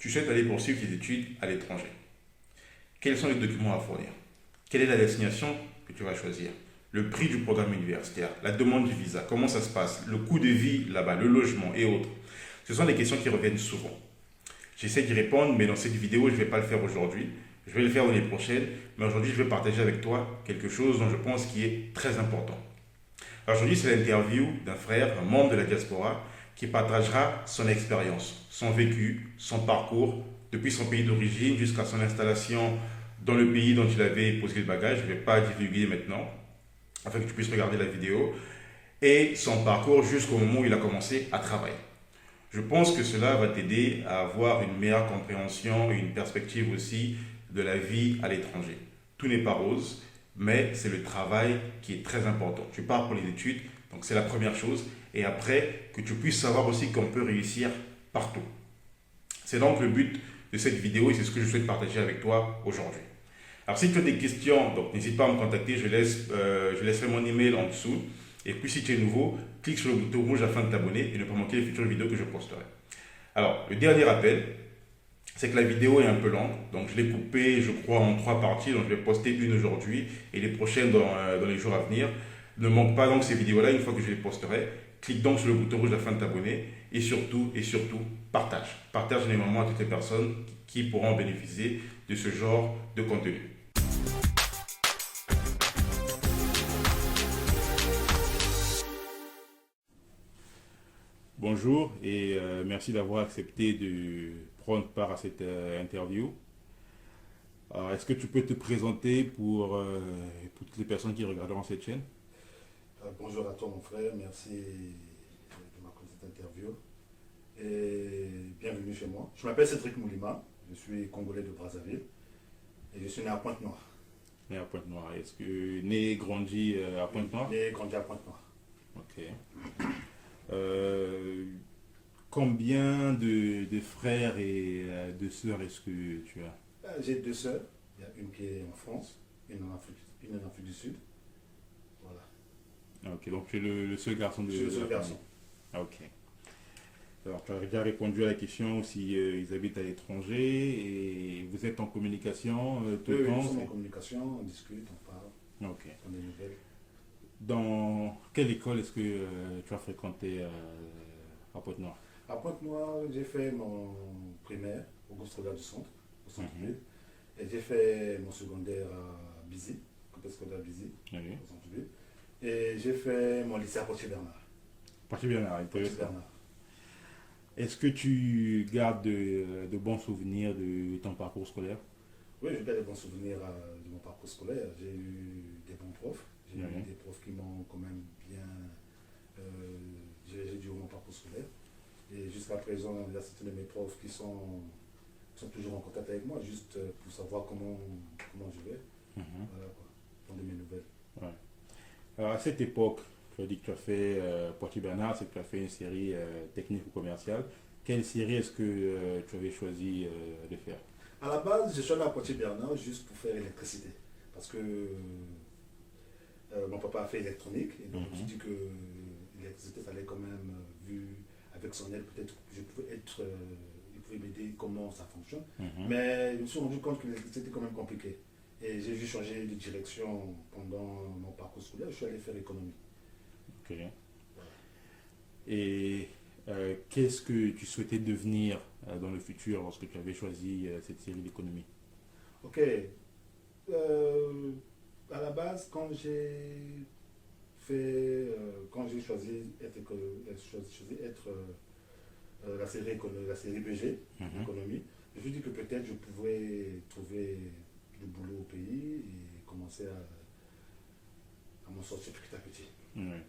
Tu souhaites aller poursuivre tes études à l'étranger. Quels sont les documents à fournir? Quelle est la destination que tu vas choisir? Le prix du programme universitaire, la demande du visa, comment ça se passe, le coût de vie là-bas, le logement et autres. Ce sont des questions qui reviennent souvent. J'essaie d'y répondre, mais dans cette vidéo, je ne vais pas le faire aujourd'hui. Je vais le faire l'année prochaine, mais aujourd'hui, je vais partager avec toi quelque chose dont je pense qui est très important. Aujourd'hui, c'est l'interview d'un frère, un membre de la diaspora, qui partagera son expérience, son vécu, son parcours, depuis son pays d'origine jusqu'à son installation dans le pays dont il avait posé le bagage. Je ne vais pas divulguer maintenant, afin que tu puisses regarder la vidéo, et son parcours jusqu'au moment où il a commencé à travailler. Je pense que cela va t'aider à avoir une meilleure compréhension et une perspective aussi de la vie à l'étranger. Tout n'est pas rose, mais c'est le travail qui est très important. Tu pars pour les études, donc c'est la première chose. Et après, que tu puisses savoir aussi qu'on peut réussir partout. C'est donc le but de cette vidéo et c'est ce que je souhaite partager avec toi aujourd'hui. Alors si tu as des questions, donc n'hésite pas à me contacter, je laisserai mon email en dessous. Et puis si tu es nouveau, clique sur le bouton rouge afin de t'abonner et ne pas manquer les futures vidéos que je posterai. Alors, le dernier rappel, c'est que la vidéo est un peu longue, donc je l'ai coupée, je crois, en 3 parties, donc je vais poster une aujourd'hui et les prochaines dans les jours à venir. Ne manque pas donc ces vidéos-là une fois que je les posterai. Clique donc sur le bouton rouge afin de t'abonner et surtout, partage. Partage généralement à toutes les personnes qui pourront bénéficier de ce genre de contenu. Bonjour et merci d'avoir accepté de prendre part à cette interview. Alors, est-ce que tu peux te présenter pour toutes les personnes qui regarderont cette chaîne? Bonjour à toi mon frère, merci de m'accorder cette interview et bienvenue chez moi. Je m'appelle Cédric Moulima, je suis congolais de Brazzaville et je suis né à Pointe-Noire. Né à Pointe-Noire. Est-ce que né et grandi à Pointe-Noire? Né et grandi à Pointe-Noire. Ok. Euh, Combien de frères et de sœurs est-ce que tu as? J'ai 2 sœurs, il y a une qui est en France, une en Afrique du Sud. Voilà. Ok, donc tu es le seul garçon de Je suis le seul la garçon. famille. Ah, ok. Alors, tu as déjà répondu à la question si ils habitent à l'étranger et vous êtes en communication tout Oui, le oui, temps? nous sommes en communication, on discute, on parle, Ok. on des nouvelles. Dans quelle école est-ce que tu as fréquenté à Pointe-Noire? À Pointe-Noire, j'ai fait mon primaire au groupe scolaire du centre, au centre-ville. Et j'ai fait mon secondaire à Bizy, groupe scolaire Bizy, Oui. au centre-ville. Et j'ai fait mon lycée à Poitiers-Bernard. Parti bien, Poitiers-Bernard. Est-ce que tu gardes de bons souvenirs de ton parcours scolaire? Oui, j'ai des bons souvenirs de mon parcours scolaire. J'ai eu des bons profs. J'ai eu des profs qui m'ont quand même bien dirigé durant mon parcours scolaire. Et jusqu'à présent, il y a certains de mes profs qui sont toujours en contact avec moi, juste pour savoir comment je vais. Voilà quoi, prendre de mes nouvelles. Ouais. Alors, à cette époque, tu as dit que tu as fait Poitiers-Bernard, c'est que tu as fait une série technique ou commerciale. Quelle série est-ce que tu avais choisi de faire? À la base, je suis allé à Poitiers-Bernard juste pour faire électricité. Parce que mon papa a fait électronique. Et donc, je me suis dit que l'électricité, ça allait quand même, vu avec son aide, peut-être que je pouvais être. Il pouvait m'aider comment ça fonctionne. Mais je me suis rendu compte que l'électricité était quand même compliqué. Et j'ai dû changer de direction pendant mon parcours scolaire. Je suis allé faire économie. Ok. Et qu'est-ce que tu souhaitais devenir dans le futur lorsque tu avais choisi cette série d'économie? Ok. À la base, quand j'ai choisi être la série BG, économie, je me suis dit que peut-être je pouvais trouver du boulot au pays et commencer à m'en sortir petit à petit. Ouais.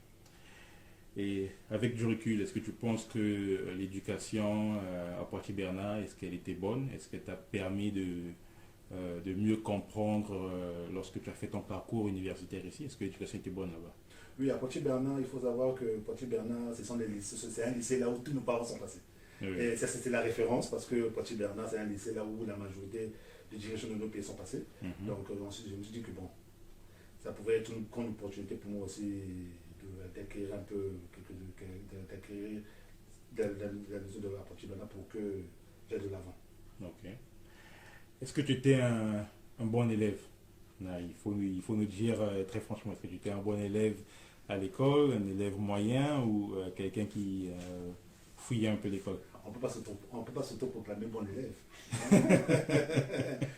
Et avec du recul, est-ce que tu penses que l'éducation à Poitiers-Bernard, est-ce qu'elle était bonne? Est-ce qu'elle t'a permis de mieux comprendre lorsque tu as fait ton parcours universitaire ici? Est-ce que l'éducation était bonne là-bas? Oui, à Poitiers-Bernard, il faut savoir que Poitiers-Bernard, c'est un lycée là où tous nos parents sont passés. Oui. Et ça, c'était la référence parce que Poitiers-Bernard, c'est un lycée là où la majorité des directions de nos pays sont passées. Donc, ensuite, je me suis dit que bon, ça pouvait être une grande opportunité pour moi aussi d'acquérir un peu, d'acquérir la maison de la Poitiers-Bernard pour que j'aille de l'avant. Est-ce que tu étais un bon élève? Il faut nous dire très franchement, est-ce que tu étais un bon élève à l'école, un élève moyen ou quelqu'un qui fouillait un peu l'école? On peut pas s'autoproclamer bon élève.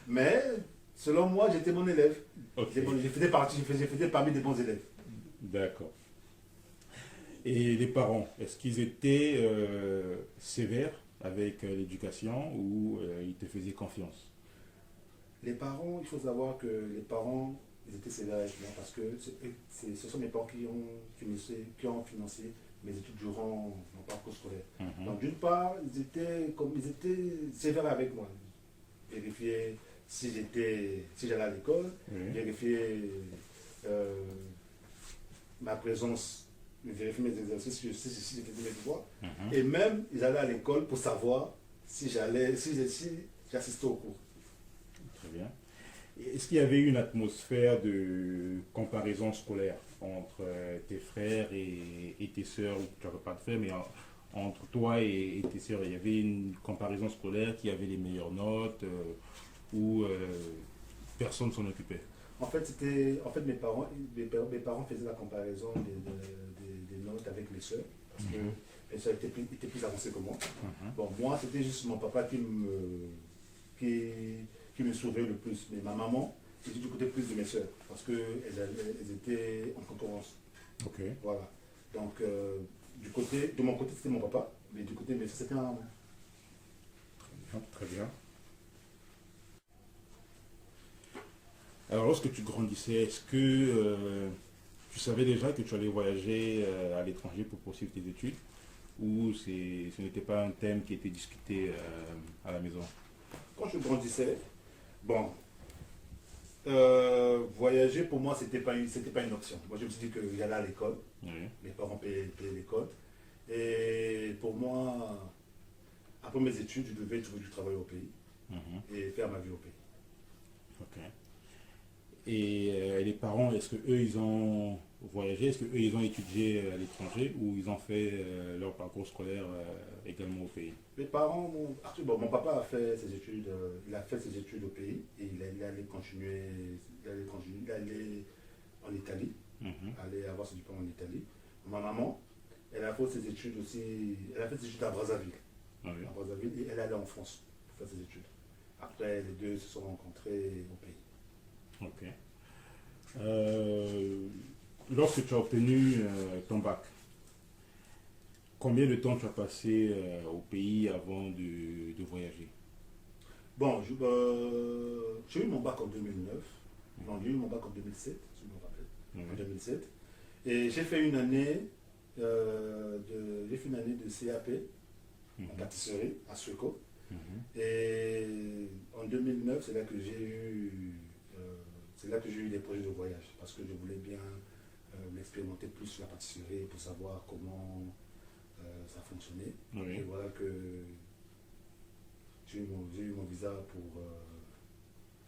Mais selon moi, j'étais bon élève. Ok, Je faisais parmi des bons élèves. d'accord. Et les parents, est-ce qu'ils étaient sévères avec l'éducation ou ils te faisaient confiance? Les parents, il faut savoir que les parents, ils étaient sévères avec moi parce que ce sont mes parents qui ont financé mes études durant mon parcours scolaire. Mhm. Donc d'une part, ils étaient sévères avec moi. Vérifier si j'allais à l'école, Oui. vérifier euh, ma présence, vérifier mes exercices, si j'ai fait mes devoirs. Mhm. Et même, ils allaient à l'école pour savoir si j'assistais au cours. Très bien. Est-ce qu'il y avait une atmosphère de comparaison scolaire entre tes frères et tes sœurs, ou tu n'avais pas de frères, mais entre toi et tes sœurs, il y avait une comparaison scolaire qui avait les meilleures notes ou personne s'en occupait? Mes parents faisaient la comparaison des notes avec mes soeurs, parce que Mhm. mes soeurs étaient plus avancées que moi. Mhm. Bon, moi, c'était juste mon papa qui, qui me sauvait le plus. Mais ma maman, c'était du côté plus de mes soeurs, parce qu'elles étaient en concurrence. Ok, Voilà. Donc, de mon côté, c'était mon papa, mais du côté de mes soeurs, c'était ma maman. très bien. Alors, lorsque tu grandissais, est-ce que tu savais déjà que tu allais voyager à l'étranger pour poursuivre tes études ou ce n'était pas un thème qui était discuté à la maison? Quand je grandissais, bon, voyager pour moi, c'était pas une option. Moi, je me suis dit que j'allais à l'école. Oui. Mes parents payaient l'école. Et pour moi, après mes études, je devais trouver du travail au pays Mhm. et faire ma vie au pays. Ok. Et les parents, est-ce que eux ils ont voyagé, est-ce que eux ils ont étudié à l'étranger ou ils ont fait leur parcours scolaire également au pays? Mes parents, mon papa a fait ses études, il a fait ses études au pays et il allait continuer, il allait en Italie, Mhm. aller avoir ses diplômes en Italie. Ma maman, elle a fait ses études aussi, elle a fait ses études à Brazzaville. Ah oui. À Brazzaville et elle est allée en France pour faire ses études. Après, les deux se sont rencontrés au pays. Ok. Lorsque tu as obtenu ton bac, combien de temps tu as passé au pays avant de voyager? Bon, j'ai eu mon bac en 2009. Non, j'ai eu mon bac en 2007, si je me rappelle. En Oui. 2007. Et j'ai fait une année de CAP en Mhm. pâtisserie à Sueco. Mhm. Et en 2009, c'est là que j'ai eu des projets de voyage parce que je voulais bien m'expérimenter plus sur la pâtisserie pour savoir comment ça fonctionnait. Oui. Et voilà que j'ai eu mon visa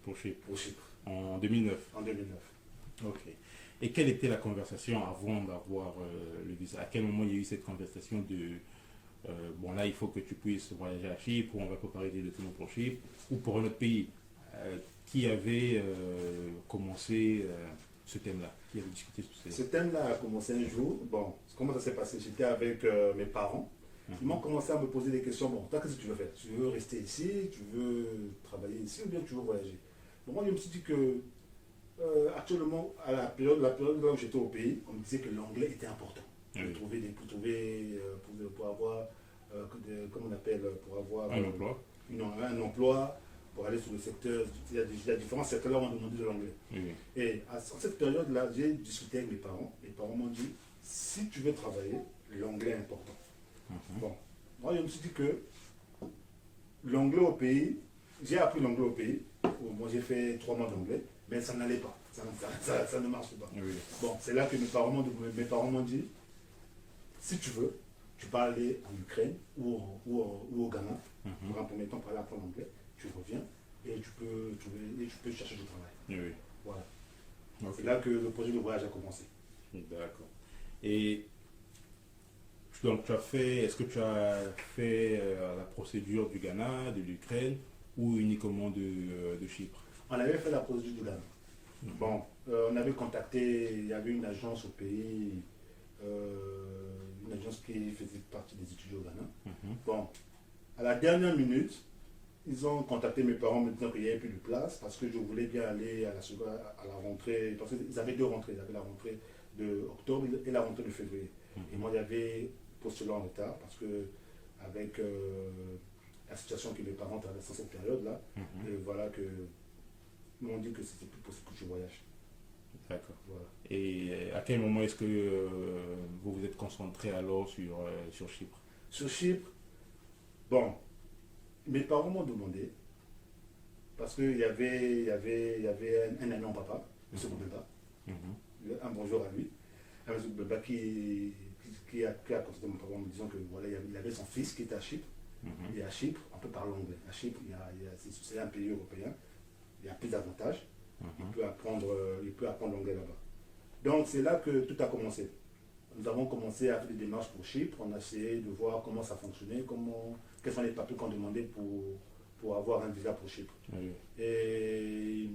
Pour Chypre. pour Chypre En 2009. en 2009. Ok. Et quelle était la conversation avant d'avoir le visa? À quel moment il y a eu cette conversation de bon là il faut que tu puisses voyager à Chypre ou on va préparer des documents pour Chypre ou pour un autre pays? Qui avait commencé ce thème-là? Qui avait discuté sur Ce thème-là a commencé un jour. Bon, comment ça s'est passé? J'étais avec mes parents. Ils m'ont commencé à me poser des questions. Bon, toi, qu'est-ce que tu veux faire? Tu veux rester ici? Tu veux travailler ici ou bien tu veux voyager? Bon, moi, je me suis dit que actuellement, à la période là où j'étais au pays, on me disait que l'anglais était important. Oui. Pour avoir, comment on appelle, pour avoir Un emploi? un emploi, pour aller sur le secteur. Il y a différents secteurs là où on demandait de l'anglais. Oui. Et en cette période-là, j'ai discuté avec mes parents. Mes parents m'ont dit, si tu veux travailler, l'anglais est important. Mhm. Bon, moi je me suis dit que l'anglais au pays, j'ai appris l'anglais au pays. Moi j'ai fait 3 mois d'anglais, mais ça n'allait pas. Ça ne marche pas. Oui. Bon, c'est là que mes parents m'ont dit, si tu veux, tu peux aller en Ukraine ou au Ghana, Mhm. pour un premier temps pour aller apprendre l'anglais, tu reviens et tu peux chercher du travail. Oui. Voilà. Ok. C'est là que le projet de voyage a commencé. D'accord. Et donc tu as fait, est-ce que tu as fait la procédure du Ghana, de l'Ukraine, ou uniquement de Chypre? On avait fait la procédure du Ghana. Bon, on avait contacté, il y avait une agence au pays, une agence qui faisait partie des étudiants au Ghana. Bon, à la dernière minute, ils ont contacté mes parents me disant qu'il n'y avait plus de place parce que je voulais bien aller à la rentrée, parce qu'ils avaient deux rentrées, ils avaient la rentrée de octobre et la rentrée de février. Et moi, j'avais postulé en retard parce que avec la situation que mes parents traversaient cette période-là, voilà que ils m'ont dit que c'était plus possible que je voyage. D'accord. Voilà. Et à quel moment est-ce que vous vous êtes concentré alors sur Chypre? Sur Chypre, bon, mes parents m'ont demandé, parce qu'il y avait un ami en papa, M. Boubeba, un bonjour à lui, un M. Boubeba qui a contacté mon papa en me disant que voilà, il avait son fils qui était à Chypre. Et à Chypre, on peut parler anglais. À Chypre, c'est un pays européen, il y a plus d'avantages. Il peut apprendre l'anglais là-bas. Donc c'est là que tout a commencé. Nous avons commencé à faire des démarches pour Chypre, on a essayé de voir comment ça fonctionnait, quels sont les papiers qu'on demandait pour avoir un visa pour Chypre. Et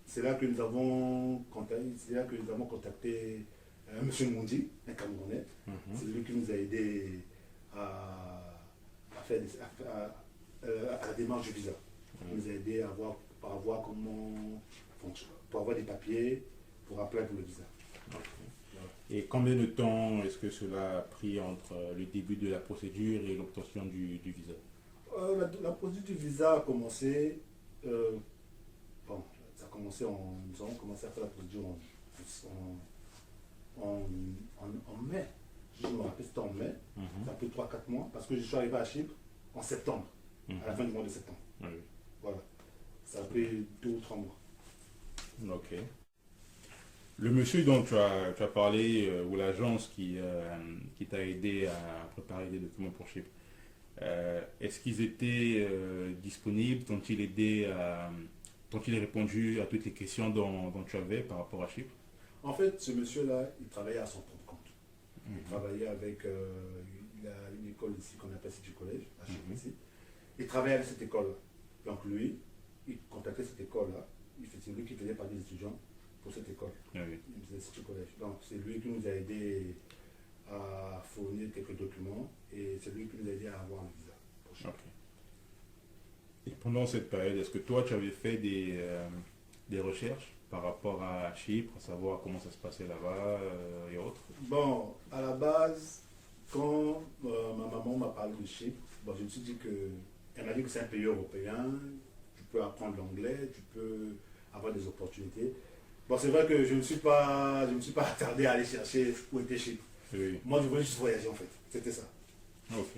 c'est là que nous avons contacté M. Mondi, un Camerounais. C'est lui qui nous a aidé à la démarche du visa. Il nous a aidé à voir comment fonctionne, pour avoir des papiers, pour appeler pour le visa. Et combien de temps est-ce que cela a pris entre le début de la procédure et l'obtention du visa? La procédure du visa a commencé, ça a commencé nous avons commencé à faire la procédure en mai. Je me rappelle, c'était en mai, ça a pris 3-4 mois, parce que je suis arrivé à Chypre en septembre, à la fin du mois de septembre. Voilà, ça a pris 2 ou 3 mois. Ok. Le monsieur dont tu as parlé, ou l'agence qui t'a aidé à préparer des documents pour Chypre, est-ce qu'ils étaient disponibles? T'ont-ils répondu à toutes les questions dont tu avais par rapport à Chypre? En fait, ce monsieur-là, il travaillait à son propre compte. Il travaillait avec, il a une école ici qu'on appelle City College, à Chypre ici. Il travaillait avec cette école-là. Donc lui, il contactait cette école-là. C'est lui qui faisait partie des étudiants pour cette école. Il faisait City College. Donc c'est lui qui nous a aidé à fournir quelques documents et c'est lui qui nous a aidé à avoir un visa pour Chypre. Et pendant cette période, est-ce que toi tu avais fait des recherches par rapport à Chypre, à savoir comment ça se passait là-bas et autres? Bon, à la base, quand ma maman m'a parlé de Chypre, je me suis dit elle m'a dit que c'est un pays européen, tu peux apprendre l'anglais, tu peux avoir des opportunités. Bon, c'est vrai que je ne me suis pas attardé à aller chercher où était Chypre. Moi, je voulais juste voyager en fait, c'était ça. Ok.